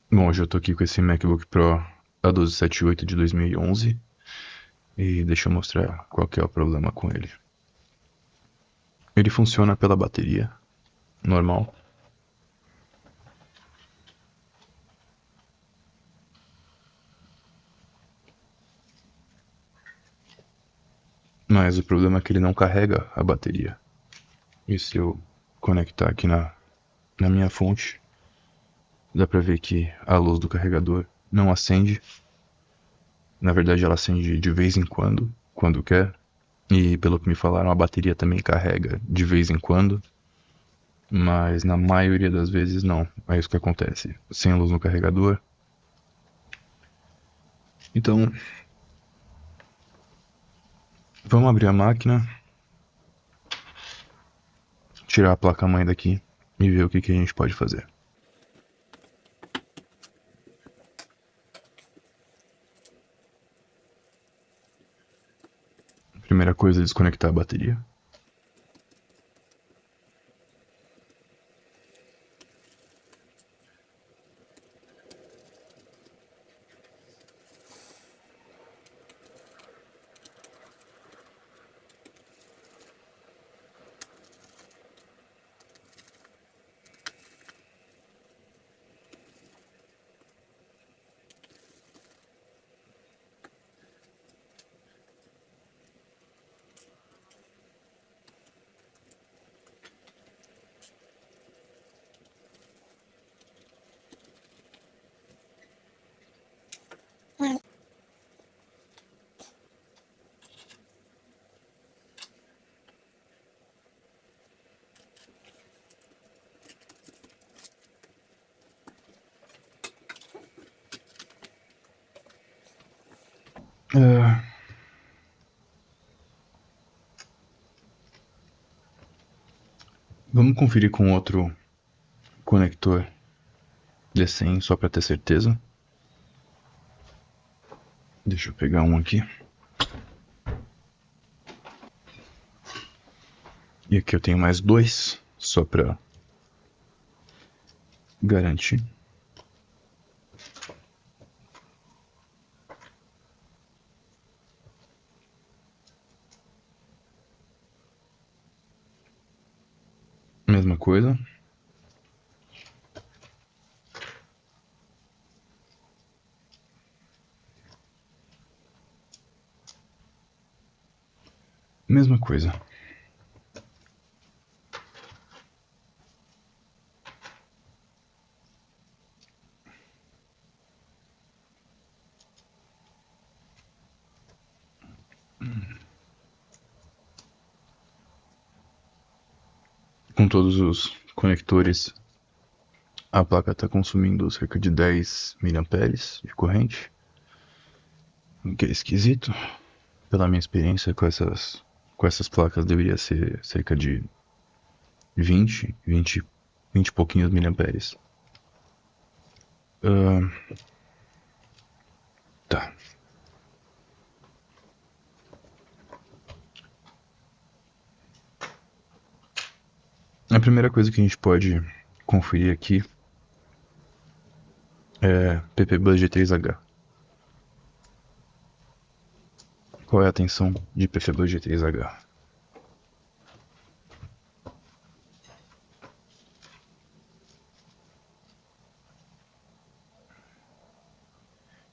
Bom, hoje eu tô aqui com esse MacBook Pro A1278 de 2011 e deixa eu mostrar qual que é o problema com ele. Ele funciona pela bateria, normal, mas o problema é que ele não carrega a bateria. E se eu conectar aqui na minha fonte, dá pra ver que a luz do carregador não acende. Na verdade, ela acende de vez em quando quer. E pelo que me falaram, a bateria também carrega de vez em quando. Mas na maioria das vezes não. É isso que acontece. Sem luz no carregador. Então, vamos abrir a máquina, tirar a placa-mãe daqui e ver o que a gente pode fazer. Primeira coisa é desconectar a bateria. É, vamos conferir com outro conector D100 só para ter certeza. Deixa eu pegar um aqui. E aqui eu tenho mais dois, só para garantir. Mesma coisa. Mesma coisa. Com todos os conectores, a placa está consumindo cerca de 10 mAh de corrente, o que é esquisito. Pela minha experiência com essas placas, deveria ser cerca de 20 e pouquinhos miliamperes. Tá. A primeira coisa que a gente pode conferir aqui é PPBus G3H. Qual é a tensão de PPBus G3H?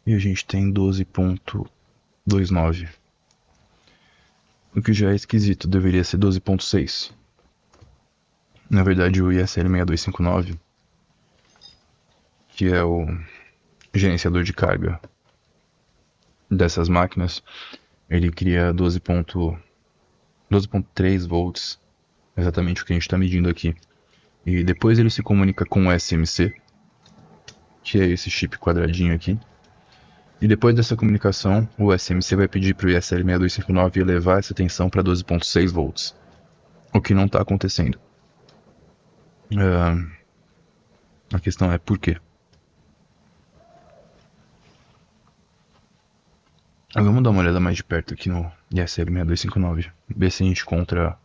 E a gente tem 12.29. O que já é esquisito, deveria ser 12.6. Na verdade, o ISL 6259, que é o gerenciador de carga dessas máquinas, ele cria 12.3 volts, exatamente o que a gente está medindo aqui. E depois ele se comunica com o SMC, que é esse chip quadradinho aqui. E depois dessa comunicação, o SMC vai pedir para o ISL 6259 elevar essa tensão para 12.6 volts, o que não está acontecendo. A questão é por quê? Vamos dar uma olhada mais de perto aqui no ISL 6259, ver se a gente encontra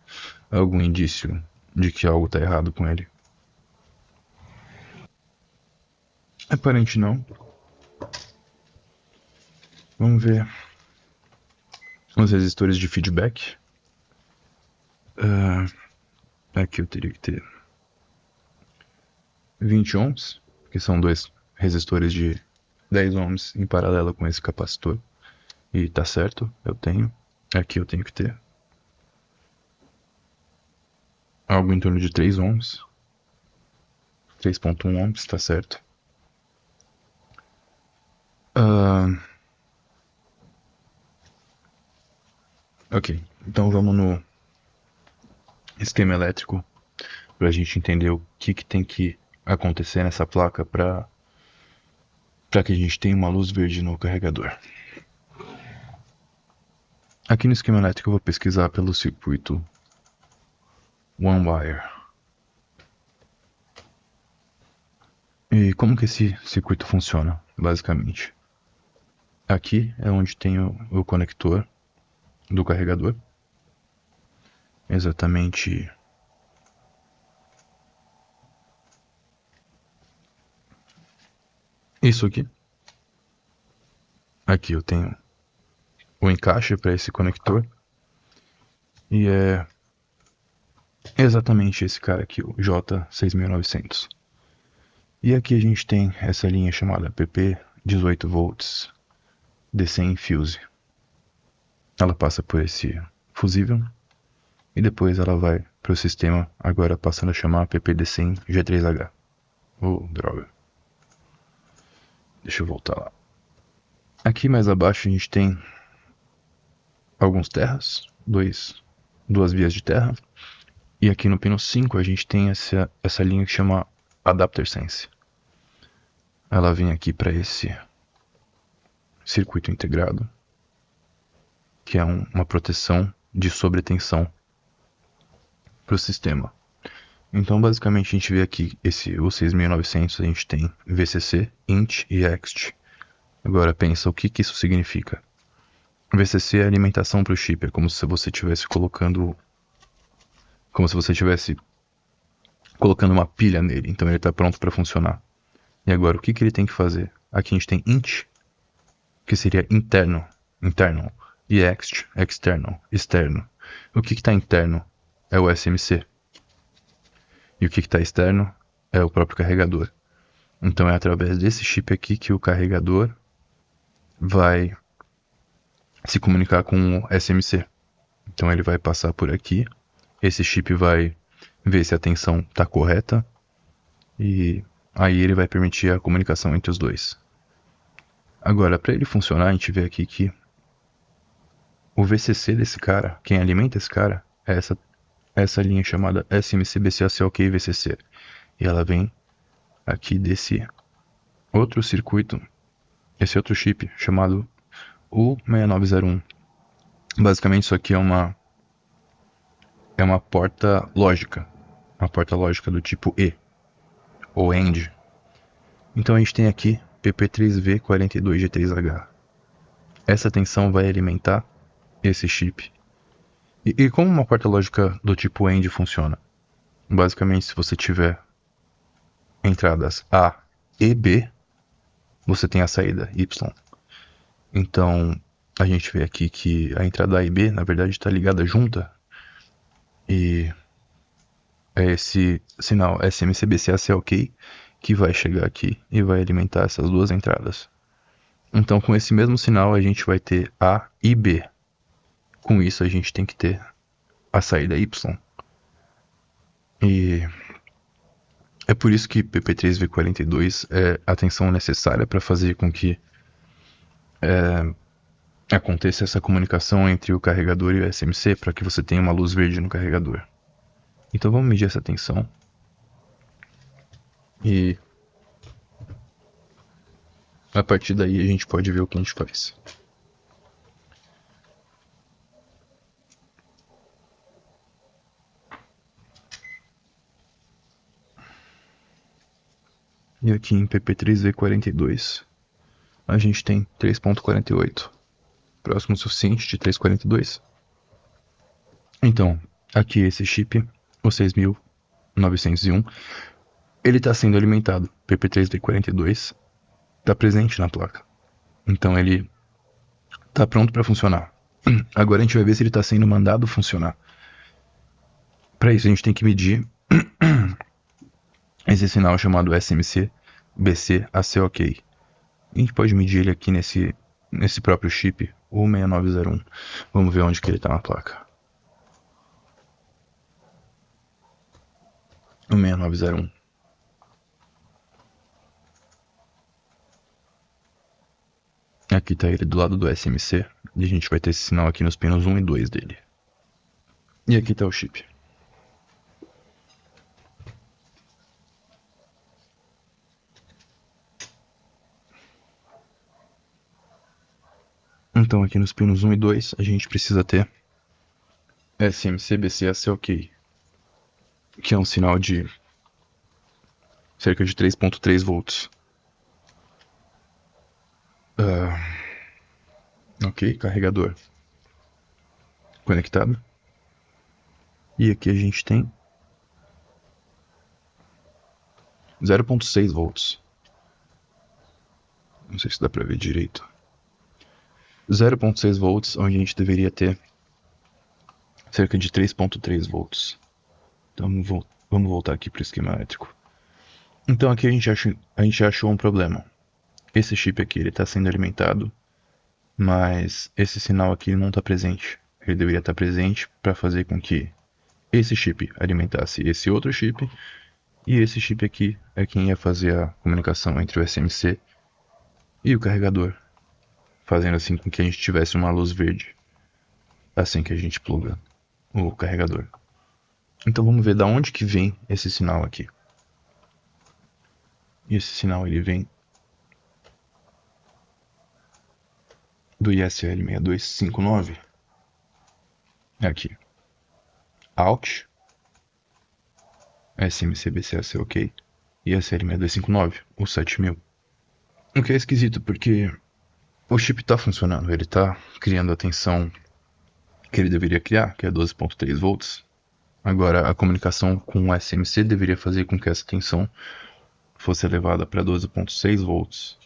algum indício de que algo está errado com ele. Aparente não. Vamos ver os resistores de feedback. Aqui eu teria que ter 20 ohms, que são dois resistores de 10 ohms em paralelo com esse capacitor. E tá certo, eu tenho. Aqui eu tenho que ter algo em torno de 3 ohms. 3.1 ohms, tá certo. Ok, então vamos no esquema elétrico para a gente entender o que tem que acontecer nessa placa para que a gente tenha uma luz verde no carregador. Aqui no esquema elétrico eu vou pesquisar pelo circuito One Wire. E como que esse circuito funciona, basicamente? Aqui é onde tem o conector do carregador. Exatamente isso aqui. Aqui eu tenho o encaixe para esse conector. E é exatamente esse cara aqui, o J6900. E aqui a gente tem essa linha chamada PP 18 volts DC em fuse. Ela passa por esse fusível e depois ela vai para o sistema, agora passando a chamar PPDC em G3H. Droga. Deixa eu voltar lá. Aqui mais abaixo a gente tem alguns terras, duas vias de terra. E aqui no pino 5 a gente tem essa linha que chama Adapter Sense. Ela vem aqui para esse circuito integrado, que é uma proteção de sobretensão para o sistema. Então basicamente a gente vê aqui o 6900, a gente tem VCC, INT e EXT. Agora pensa, o que isso significa? VCC é alimentação para o chip, é como se você estivesse colocando uma pilha nele, então ele está pronto para funcionar. E agora o que ele tem que fazer? Aqui a gente tem INT, que seria internal, e EXT, externo. O que está interno é o SMC. E o que está externo é o próprio carregador. Então é através desse chip aqui que o carregador vai se comunicar com o SMC. Então ele vai passar por aqui, esse chip vai ver se a tensão está correta e aí ele vai permitir a comunicação entre os dois. Agora, para ele funcionar, a gente vê aqui que o VCC desse cara, quem alimenta esse cara, é essa linha chamada SMC-BCA-CLK-VCC. E ela vem aqui desse outro circuito, esse outro chip chamado U6901. Basicamente isso aqui é uma porta lógica, uma porta lógica do tipo E, ou AND. Então a gente tem aqui PP3V42G3H. Essa tensão vai alimentar esse chip. E como uma porta lógica do tipo AND funciona? Basicamente, se você tiver entradas A e B, você tem a saída Y. Então, a gente vê aqui que a entrada A e B, na verdade, está ligada junta. E é esse sinal SMC-BCA-CLK que vai chegar aqui e vai alimentar essas duas entradas. Então, com esse mesmo sinal, a gente vai ter A e B. Com isso, a gente tem que ter a saída Y. E é por isso que PP3V42 é a tensão necessária para fazer com que aconteça essa comunicação entre o carregador e o SMC, para que você tenha uma luz verde no carregador. Então vamos medir essa tensão. E a partir daí a gente pode ver o que a gente faz. E aqui em PP3V42 a gente tem 3.48, próximo o suficiente de 3.42. Então, aqui esse chip, o 6901, ele está sendo alimentado. PP3V42 está presente na placa. Então ele está pronto para funcionar. Agora a gente vai ver se ele está sendo mandado funcionar. Para isso a gente tem que medir esse sinal chamado SMC BC ACOK. A gente pode medir ele aqui nesse próprio chip, o 6901. Vamos ver onde que ele está na placa. O 6901. Aqui está ele do lado do SMC. E a gente vai ter esse sinal aqui nos pinos 1 e 2 dele. E aqui está o chip. Então aqui nos pinos 1 e 2 a gente precisa ter SMC-BC-ACOK, que é um sinal de cerca de 3.3 volts. Ok, carregador conectado. E aqui a gente tem 0.6 volts. Não sei se dá para ver direito. 0.6 volts, onde a gente deveria ter cerca de 3.3 volts. Então vamos voltar aqui para o esquema elétrico. Então aqui a gente achou um problema. Esse chip aqui está sendo alimentado, mas esse sinal aqui não está presente. Ele deveria estar presente para fazer com que esse chip alimentasse esse outro chip, e esse chip aqui é quem ia fazer a comunicação entre o SMC e o carregador, fazendo assim com que a gente tivesse uma luz verde assim que a gente pluga o carregador. Então vamos ver da onde que vem esse sinal aqui. E esse sinal ele vem do ISL 6259. Aqui. Out, SMC-BC-ACOK e ISL 6259, o 7000. O que é esquisito porque o chip está funcionando, ele está criando a tensão que ele deveria criar, que é 12.3 volts. Agora, a comunicação com o SMC deveria fazer com que essa tensão fosse elevada para 12.6 volts.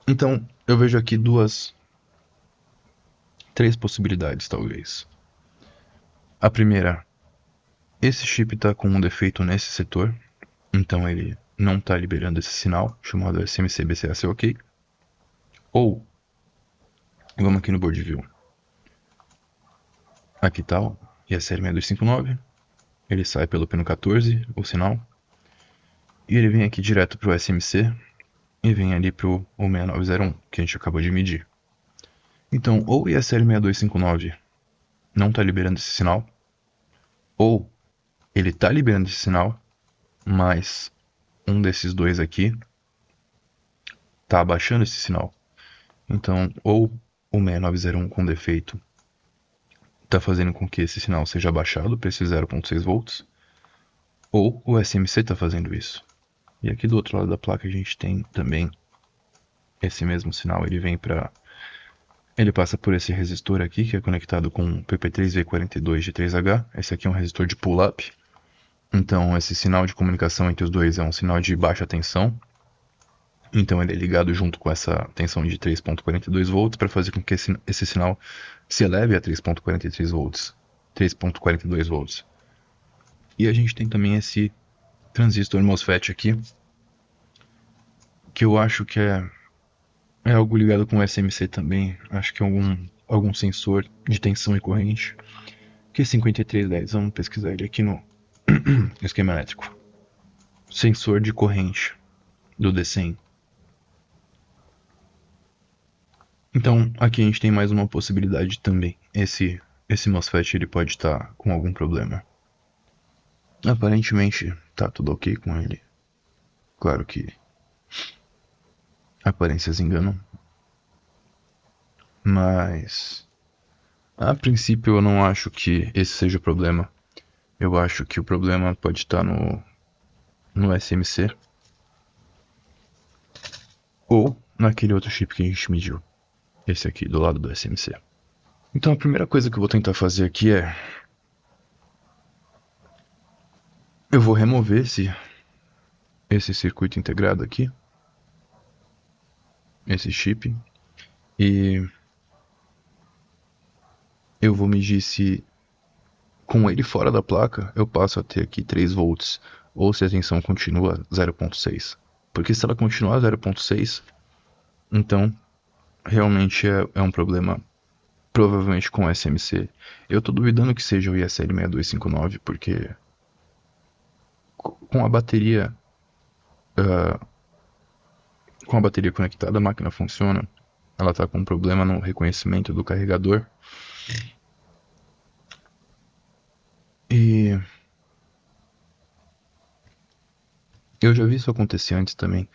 Então, eu vejo aqui três possibilidades, talvez. A primeira, esse chip está com um defeito nesse setor, então ele não está liberando esse sinal, chamado SMC-BC-ACOK. Ou, vamos aqui no board view. Aqui está o ISL 6259. Ele sai pelo pino 14, o sinal. E ele vem aqui direto para o SMC e vem ali para o 6901, que a gente acabou de medir. Então, ou o ISL 6259 não está liberando esse sinal, ou ele está liberando esse sinal, mas um desses dois aqui está abaixando esse sinal. Então, ou o 6901 com defeito está fazendo com que esse sinal seja abaixado para esses 0.6 volts, ou o SMC está fazendo isso. E aqui do outro lado da placa a gente tem também esse mesmo sinal, ele passa por esse resistor aqui, que é conectado com o PP3V42 de 3H. Esse aqui é um resistor de pull-up. Então, esse sinal de comunicação entre os dois é um sinal de baixa tensão. Então, ele é ligado junto com essa tensão de 3.42 volts para fazer com que esse sinal se eleve a 3.43 volts. 3.42 volts. E a gente tem também esse transistor MOSFET aqui, que eu acho que é algo ligado com o SMC também. Acho que é algum sensor de tensão e corrente. Que é 5310. Vamos pesquisar ele aqui no esquema elétrico. Sensor de corrente do D100. Então, aqui a gente tem mais uma possibilidade também. Esse MOSFET ele pode estar com algum problema. Aparentemente tá tudo ok com ele. Claro que aparências enganam. Mas a princípio eu não acho que esse seja o problema. Eu acho que o problema pode estar no SMC. Ou naquele outro chip que a gente mediu. Esse aqui do lado do SMC. Então a primeira coisa que eu vou tentar fazer aqui é Eu vou remover esse circuito integrado aqui, esse chip, e eu vou medir se com ele fora da placa eu passo a ter aqui 3 volts ou se a tensão continua 0.6. Porque se ela continuar 0.6, então realmente é um problema provavelmente com SMC. Eu tô duvidando que seja o ISL 6259 porque com a bateria conectada a máquina funciona. Ela tá com um problema no reconhecimento do carregador. E eu já vi isso acontecer antes também.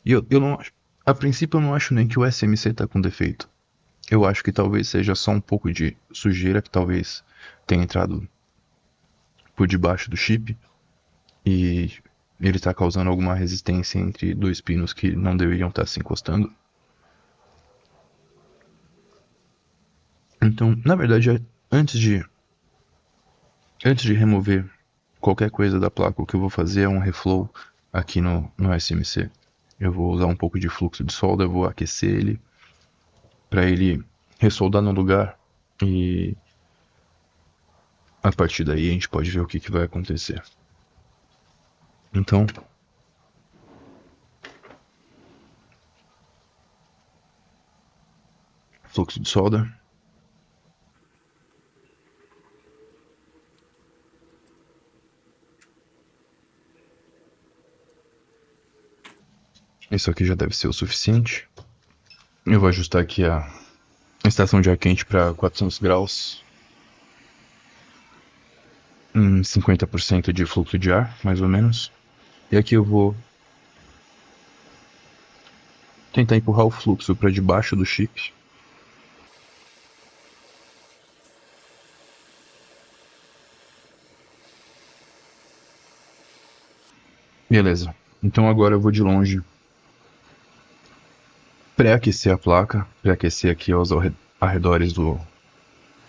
E eu não acho. A princípio eu não acho nem que o SMC tá com defeito. Eu acho que talvez seja só um pouco de sujeira que talvez tenha entrado por debaixo do chip. E ele tá causando alguma resistência entre dois pinos que não deveriam estar se encostando. Então, na verdade, antes de remover qualquer coisa da placa, o que eu vou fazer é um reflow aqui no SMC. Eu vou usar um pouco de fluxo de solda, eu vou aquecer ele para ele ressoldar no lugar e a partir daí a gente pode ver o que vai acontecer. Então, fluxo de solda. Isso aqui já deve ser o suficiente. Eu vou ajustar aqui a estação de ar quente para 400 graus. 50% de fluxo de ar, mais ou menos. E aqui eu vou tentar empurrar o fluxo para debaixo do chip. Beleza. Então agora eu vou de longe pré-aquecer a placa, pré-aquecer aqui aos arredores do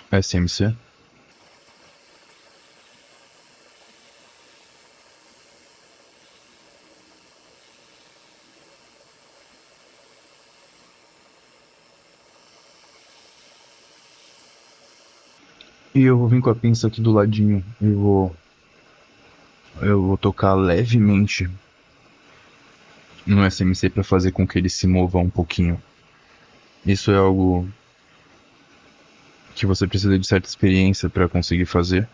SMC. E eu vou vir com a pinça aqui do ladinho e eu vou tocar levemente no SMC para fazer com que ele se mova um pouquinho. Isso é algo que você precisa de certa experiência para conseguir fazer,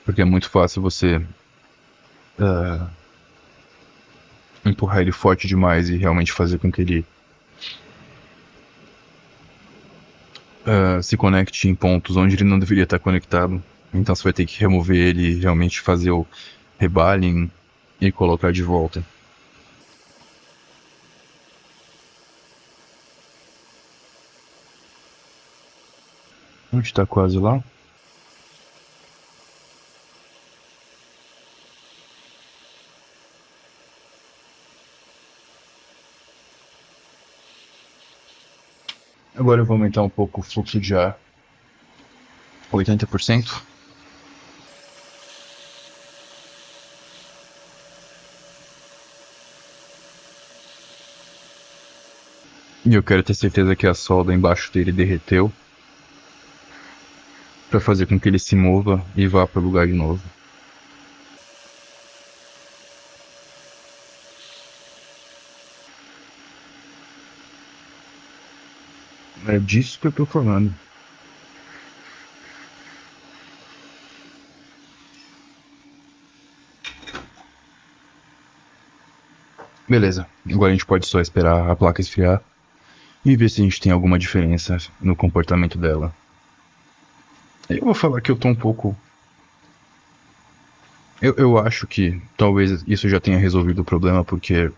porque é muito fácil você empurrar ele forte demais e realmente fazer com que ele se conecte em pontos onde ele não deveria estar conectado. Então você vai ter que remover ele e realmente fazer o rebalem e colocar de volta. A gente tá quase lá. Agora eu vou aumentar um pouco o fluxo de ar. 80%. E eu quero ter certeza que a solda embaixo dele derreteu, para fazer com que ele se mova e vá para o lugar de novo. É disso que eu tô falando. Beleza, agora a gente pode só esperar a placa esfriar e ver se a gente tem alguma diferença no comportamento dela. Eu vou falar que eu tô um pouco... Eu acho que talvez isso já tenha resolvido o problema, porque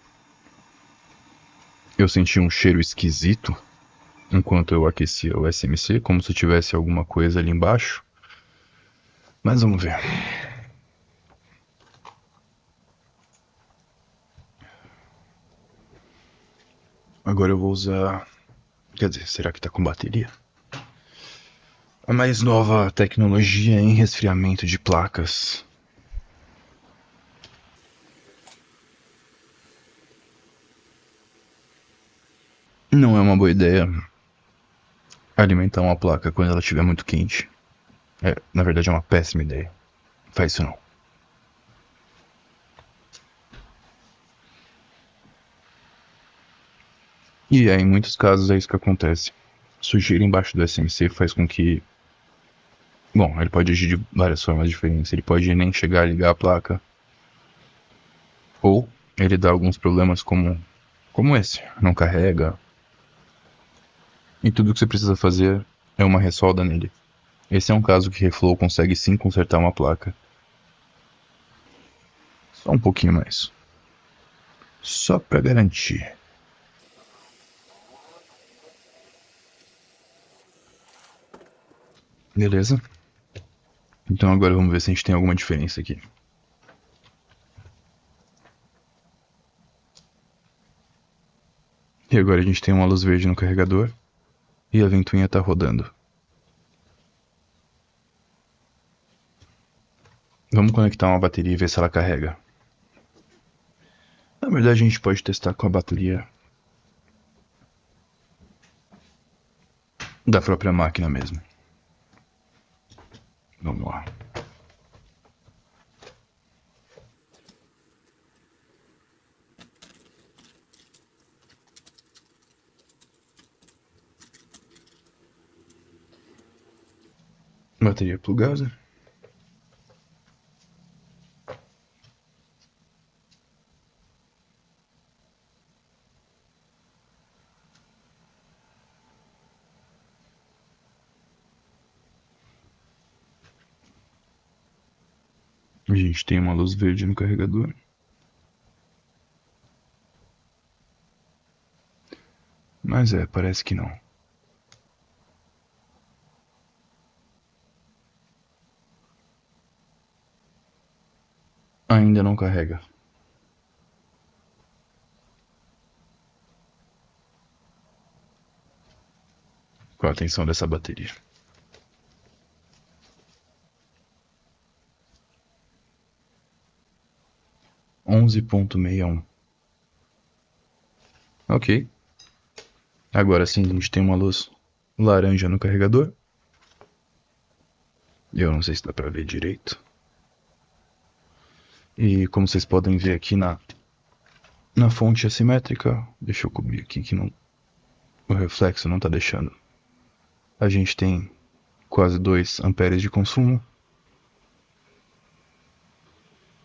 eu senti um cheiro esquisito enquanto eu aquecia o SMC, como se tivesse alguma coisa ali embaixo. Mas vamos ver. Agora eu vou usar... Quer dizer, será que tá com bateria? A mais nova tecnologia em resfriamento de placas. Não é uma boa ideia alimentar uma placa quando ela estiver muito quente. Na verdade é uma péssima ideia. Faz isso não. E em muitos casos é isso que acontece. Sujeira embaixo do SMC faz com que... Bom, ele pode agir de várias formas diferentes. Ele pode nem chegar a ligar a placa. Ou ele dá alguns problemas como esse. Não carrega. E tudo que você precisa fazer é uma ressolda nele. Esse é um caso que Reflow consegue sim consertar uma placa. Só um pouquinho mais. Só pra garantir. Beleza? Então agora vamos ver se a gente tem alguma diferença aqui. E agora a gente tem uma luz verde no carregador. E a ventoinha tá rodando. Vamos conectar uma bateria e ver se ela carrega. Na verdade a gente pode testar com a bateria da própria máquina mesmo. Vamos lá. Bateria plugada. A gente tem uma luz verde no carregador. Mas parece que não. Ainda não carrega. Qual a tensão dessa bateria? onze ponto 61. Ok. Agora sim a gente tem uma luz laranja no carregador. Eu não sei se dá pra ver direito. E como vocês podem ver aqui na fonte assimétrica, deixa eu cobrir aqui que não, o reflexo não tá deixando. A gente tem quase 2 amperes de consumo.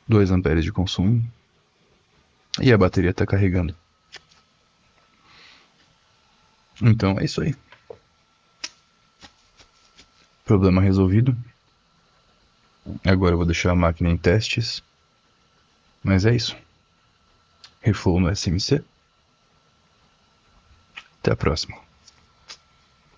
2 amperes de consumo. E a bateria está carregando. Então é isso aí. Problema resolvido. Agora eu vou deixar a máquina em testes. Mas é isso. Reflow no SMC. Até a próxima.